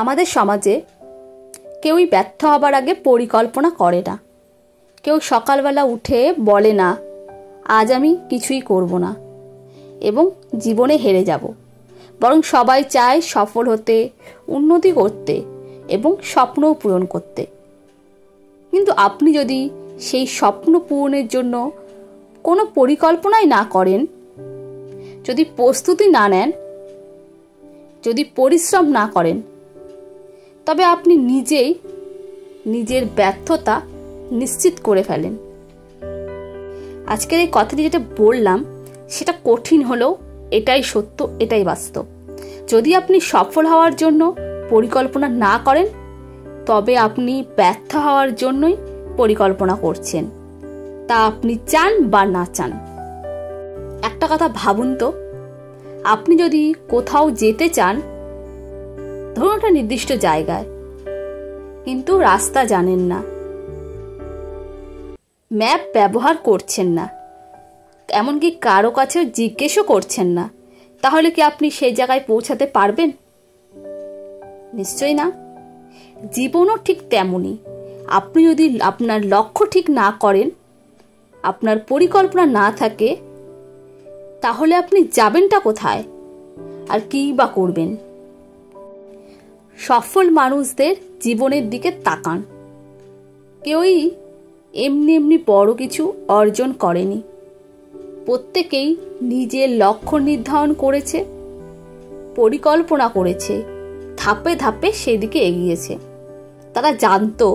আমাদের সমাজে কেউই ব্যর্থ হবার আগে পরিকল্পনা করে না। কেউ সকালবেলা উঠে বলে না আজ আমি কিছুই করব না এবং জীবনে হেরে যাব, বরং সবাই চায় সফল হতে, উন্নতি করতে এবং স্বপ্নও পূরণ করতে। কিন্তু আপনি যদি সেই স্বপ্ন পূরণের জন্য কোনো পরিকল্পনাই না করেন, যদি প্রস্তুতি না নেন, যদি পরিশ্রম না করেন, তবে আপনি নিজেই নিজের ব্যর্থতা নিশ্চিত করে ফেলেন। আজকের এই কথাটি যেটা বললাম সেটা কঠিন হলেও এটাই সত্য, এটাই বাস্তব। যদি আপনি সফল হওয়ার জন্য পরিকল্পনা না করেন, তবে আপনি ব্যর্থ হওয়ার জন্যই পরিকল্পনা করছেন, তা আপনি চান বা না চান। একটা কথা ভাবুন তো, আপনি যদি কোথাও যেতে চান, ধরুন একটা নির্দিষ্ট জায়গায়, কিন্তু রাস্তা জানেন না, ম্যাপ ব্যবহার করছেন না, এমনকি কারো কাছেও জিজ্ঞেসও করছেন না, তাহলে কি আপনি সেই জায়গায় পৌঁছাতে পারবেন? নিশ্চয়ই না। জীবনও ঠিক তেমনই। আপনি যদি আপনার লক্ষ্য ঠিক না করেন, আপনার পরিকল্পনা না থাকে, তাহলে আপনি যাবেনটা কোথায় আর কি বা করবেন? সফল মানুষদের জীবনের দিকে তাকান। কেউই এমনি এমনি বড় কিছু অর্জন করেনি। প্রত্যেকেই নিজের লক্ষ্য নির্ধারণ করেছে, পরিকল্পনা করেছে, ধাপে ধাপে সেদিকে এগিয়েছে। তারা জানতো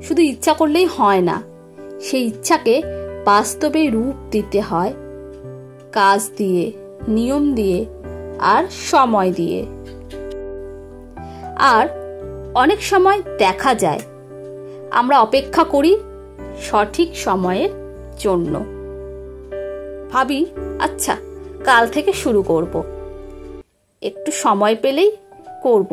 শুধু ইচ্ছা করলেই হয় না, সেই ইচ্ছাকে বাস্তবে রূপ দিতে হয় কাজ দিয়ে, নিয়ম দিয়ে আর সময় দিয়ে। আর অনেক সময় দেখা যায় আমরা অপেক্ষা করি সঠিক সময়ের জন্য। ভাবি আচ্ছা কাল থেকে শুরু করব, একটু সময় পেলেই করব।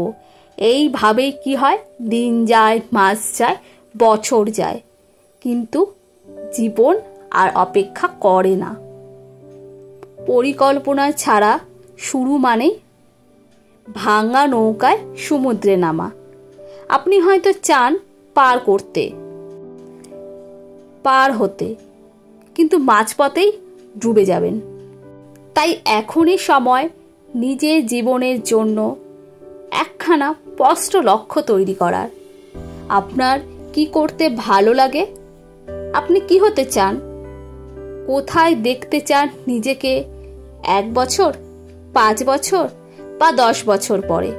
এইভাবেই কি হয়, দিন যায়, মাস যায়, বছর যায়, কিন্তু জীবন আর অপেক্ষা করে না। পরিকল্পনা ছাড়া শুরু মানেই ভাঙা নৌকায় সমুদ্রে নামা। আপনি হয়তো চান পার হতে, কিন্তু মাঝপথেই ডুবে যাবেন। তাই এখনই সময় নিজের জীবনের জন্য একখানা স্পষ্ট লক্ষ্য তৈরি করার। আপনার কি করতে ভালো লাগে? আপনি কি হতে চান? কোথায় দেখতে চান নিজেকে 1 বছর, 5 বছর বা 10 বছর পরে?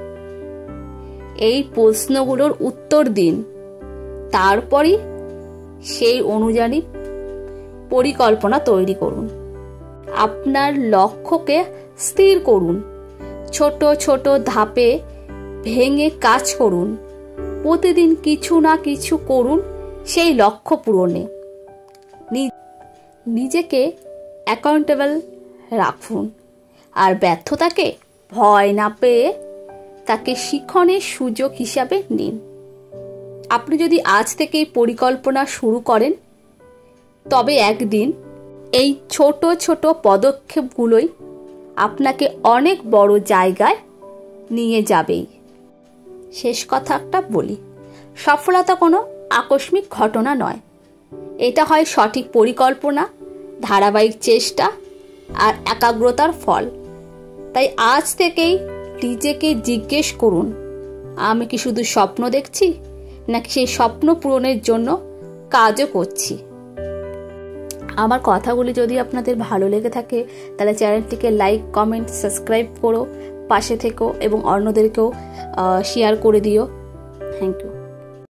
এই প্রশ্নগুলোর উত্তর দিন। তারপরই সেই অনুযায়ী পরিকল্পনা তৈরি করুন। আপনার লক্ষ্যকে স্থির করুন, ছোট ছোট ধাপে ভেঙে কাজ করুন। প্রতিদিন কিছু না কিছু করুন সেই লক্ষ্য পূরণে। নিজেকে অ্যাকাউন্টেবল রাখুন, আর ব্যর্থতাকে ভয় না পেয়ে তাকে শিখনের সুযোগ হিসাবে নিন। আপনি যদি আজ থেকেই পরিকল্পনা শুরু করেন, তবে একদিন এই ছোট ছোট পদক্ষেপগুলোই আপনাকে অনেক বড় জায়গায় নিয়ে যাবেই। শেষ কথা একটা বলি, সফলতা কোনো আকস্মিক ঘটনা নয়। এটা হয় সঠিক পরিকল্পনা, ধারাবাহিক চেষ্টা আর একাগ্রতার ফল। তাই আজ থেকেই নিজেকে জিজ্ঞেস করুন, আমি কি শুধু স্বপ্ন দেখছি, নাকি সেই স্বপ্ন পূরণের জন্য কাজও করছি? আমার কথাগুলি যদি আপনাদের ভালো লেগে থাকে, তাহলে চ্যানেলটিকে লাইক, কমেন্ট, সাবস্ক্রাইব করো, পাশে থেকো এবং অন্যদেরকেও শেয়ার করে দিও। Thank you.